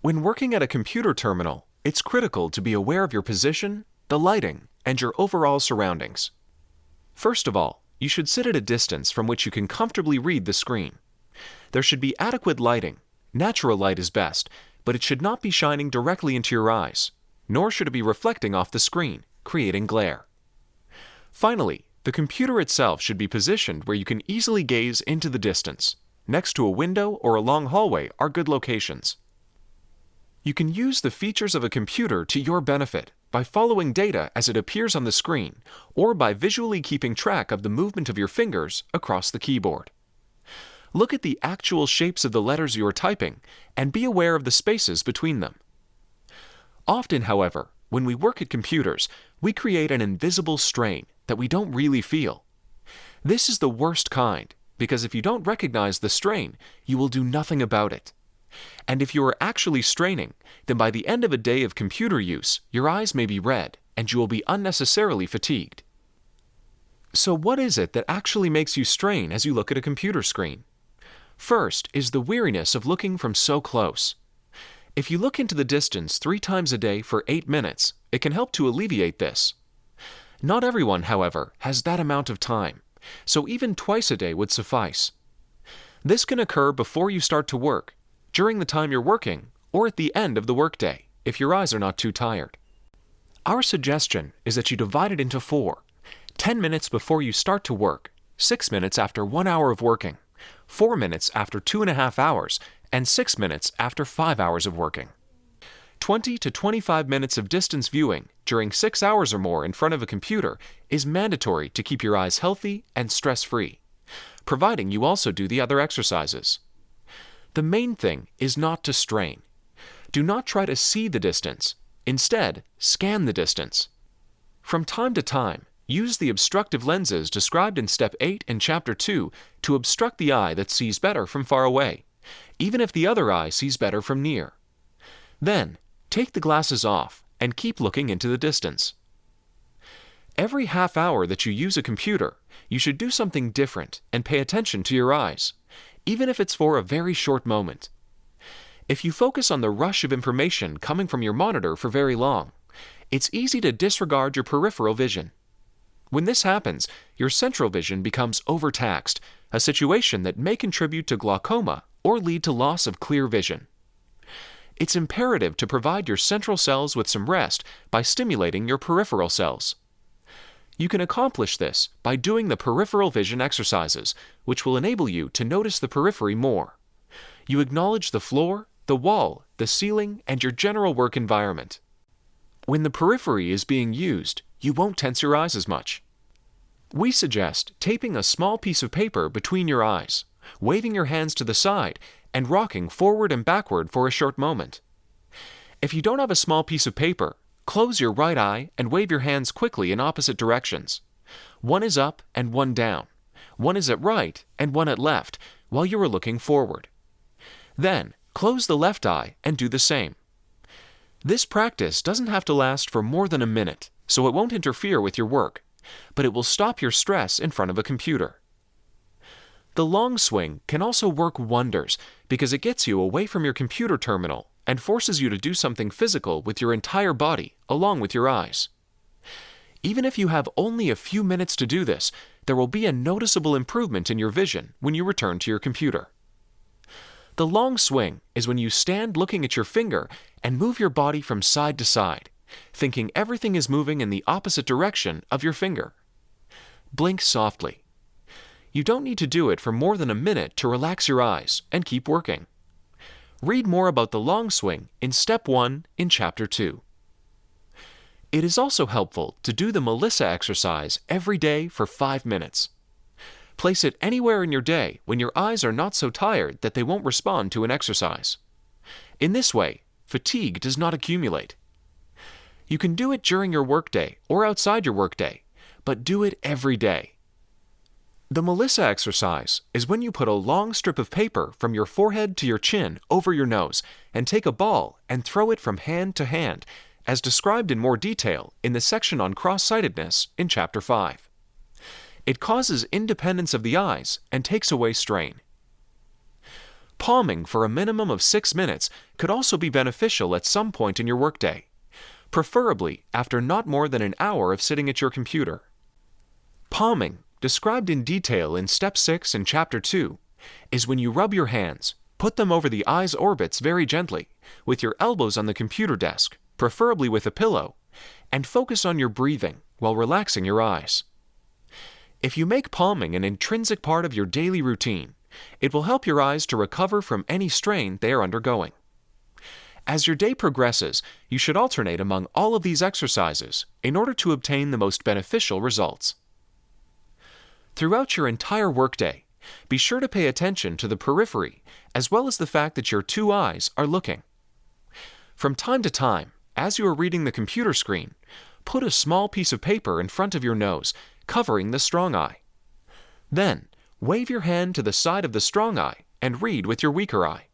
When working at a computer terminal, it's critical to be aware of your position, the lighting, and your overall surroundings. First of all, you should sit at a distance from which you can comfortably read the screen. There should be adequate lighting. Natural light is best, but it should not be shining directly into your eyes, nor should it be reflecting off the screen, creating glare. Finally, the computer itself should be positioned where you can easily gaze into the distance. Next to a window or a long hallway are good locations. You can use the features of a computer to your benefit by following data as it appears on the screen or by visually keeping track of the movement of your fingers across the keyboard. Look at the actual shapes of the letters you are typing and be aware of the spaces between them. Often, however, when we work at computers, we create an invisible strain that we don't really feel. This is the worst kind, because if you don't recognize the strain, you will do nothing about it. And if you are actually straining, then by the end of a day of computer use, your eyes may be red and you will be unnecessarily fatigued. So what is it that actually makes you strain as you look at a computer screen? First is the weariness of looking from so close. If you look into the distance 3 times a day for 8 minutes, it can help to alleviate this. Not everyone, however, has that amount of time, so even twice a day would suffice. This can occur before you start to work, during the time you're working, or at the end of the workday, if your eyes are not too tired. Our suggestion is that you divide it into 4: 10 minutes before you start to work, 6 minutes after 1 hour of working, 4 minutes after 2.5 hours, and 6 minutes after 5 hours of working. 20 to 25 minutes of distance viewing during 6 hours or more in front of a computer is mandatory to keep your eyes healthy and stress-free, providing you also do the other exercises. The main thing is not to strain. Do not try to see the distance. Instead, scan the distance. From time to time, use the obstructive lenses described in Step 8 in Chapter 2 to obstruct the eye that sees better from far away, even if the other eye sees better from near. Then, take the glasses off and keep looking into the distance. Every half hour that you use a computer, you should do something different and pay attention to your eyes, even if it's for a very short moment. If you focus on the rush of information coming from your monitor for very long, it's easy to disregard your peripheral vision. When this happens, your central vision becomes overtaxed, a situation that may contribute to glaucoma or lead to loss of clear vision. It's imperative to provide your central cells with some rest by stimulating your peripheral cells. You can accomplish this by doing the peripheral vision exercises, which will enable you to notice the periphery more. You acknowledge the floor, the wall, the ceiling, and your general work environment. When the periphery is being used, you won't tense your eyes as much. We suggest taping a small piece of paper between your eyes, waving your hands to the side, and rocking forward and backward for a short moment. If you don't have a small piece of paper, close your right eye and wave your hands quickly in opposite directions. One is up and one down. One is at right and one at left, while you are looking forward. Then, close the left eye and do the same. This practice doesn't have to last for more than a minute, so it won't interfere with your work, but it will stop your stress in front of a computer. The long swing can also work wonders because it gets you away from your computer terminal and forces you to do something physical with your entire body along with your eyes. Even if you have only a few minutes to do this, there will be a noticeable improvement in your vision when you return to your computer. The long swing is when you stand looking at your finger and move your body from side to side, thinking everything is moving in the opposite direction of your finger. Blink softly. You don't need to do it for more than a minute to relax your eyes and keep working. Read more about the long swing in Step 1 in Chapter 2. It is also helpful to do the Melissa exercise every day for 5 minutes. Place it anywhere in your day when your eyes are not so tired that they won't respond to an exercise. In this way, fatigue does not accumulate. You can do it during your workday or outside your workday, but do it every day. The Melissa exercise is when you put a long strip of paper from your forehead to your chin over your nose and take a ball and throw it from hand to hand, as described in more detail in the section on cross-sightedness in Chapter 5. It causes independence of the eyes and takes away strain. Palming for a minimum of 6 minutes could also be beneficial at some point in your workday, preferably after not more than an hour of sitting at your computer. Palming, described in detail in Step 6 in Chapter 2, is when you rub your hands, put them over the eye's orbits very gently, with your elbows on the computer desk, preferably with a pillow, and focus on your breathing while relaxing your eyes. If you make palming an intrinsic part of your daily routine, it will help your eyes to recover from any strain they are undergoing. As your day progresses, you should alternate among all of these exercises in order to obtain the most beneficial results. Throughout your entire workday, be sure to pay attention to the periphery as well as the fact that your two eyes are looking. From time to time, as you are reading the computer screen, put a small piece of paper in front of your nose, covering the strong eye. Then, wave your hand to the side of the strong eye and read with your weaker eye.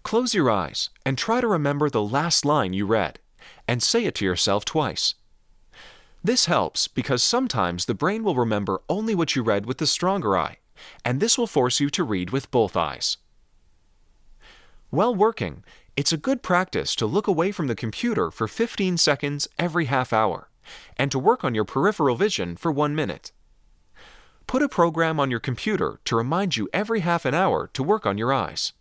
Close your eyes and try to remember the last line you read, and say it to yourself twice. This helps because sometimes the brain will remember only what you read with the stronger eye, and this will force you to read with both eyes. While working, it's a good practice to look away from the computer for 15 seconds every half hour, and to work on your peripheral vision for 1 minute. Put a program on your computer to remind you every half an hour to work on your eyes.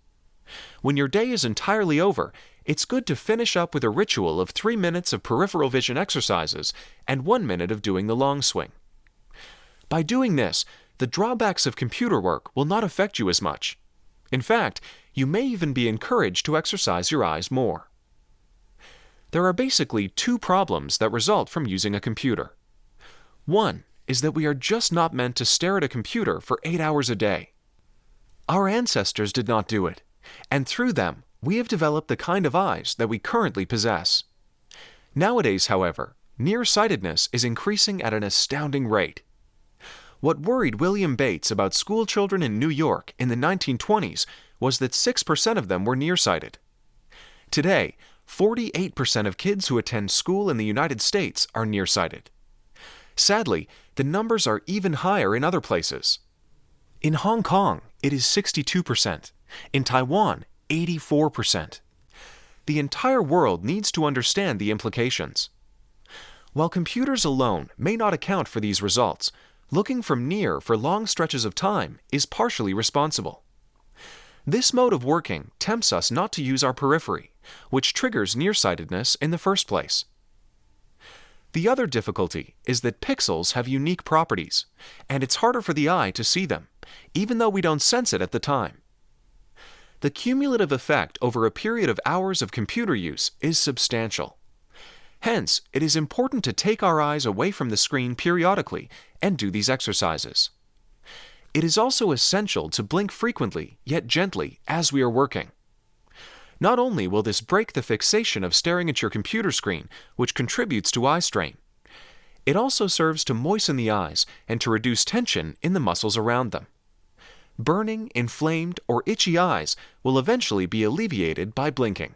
When your day is entirely over, it's good to finish up with a ritual of 3 minutes of peripheral vision exercises and 1 minute of doing the long swing. By doing this, the drawbacks of computer work will not affect you as much. In fact, you may even be encouraged to exercise your eyes more. There are basically 2 problems that result from using a computer. One is that we are just not meant to stare at a computer for 8 hours a day. Our ancestors did not do it, and through them, we have developed the kind of eyes that we currently possess. Nowadays, however, nearsightedness is increasing at an astounding rate. What worried William Bates about school children in New York in the 1920s was that 6% of them were nearsighted. Today, 48% of kids who attend school in the United States are nearsighted. Sadly, the numbers are even higher in other places. In Hong Kong, it is 62%. In Taiwan, 84%. The entire world needs to understand the implications. While computers alone may not account for these results, looking from near for long stretches of time is partially responsible. This mode of working tempts us not to use our periphery, which triggers nearsightedness in the first place. The other difficulty is that pixels have unique properties, and it's harder for the eye to see them, even though we don't sense it at the time. The cumulative effect over a period of hours of computer use is substantial. Hence, it is important to take our eyes away from the screen periodically and do these exercises. It is also essential to blink frequently, yet gently, as we are working. Not only will this break the fixation of staring at your computer screen, which contributes to eye strain, it also serves to moisten the eyes and to reduce tension in the muscles around them. Burning, inflamed, or itchy eyes will eventually be alleviated by blinking.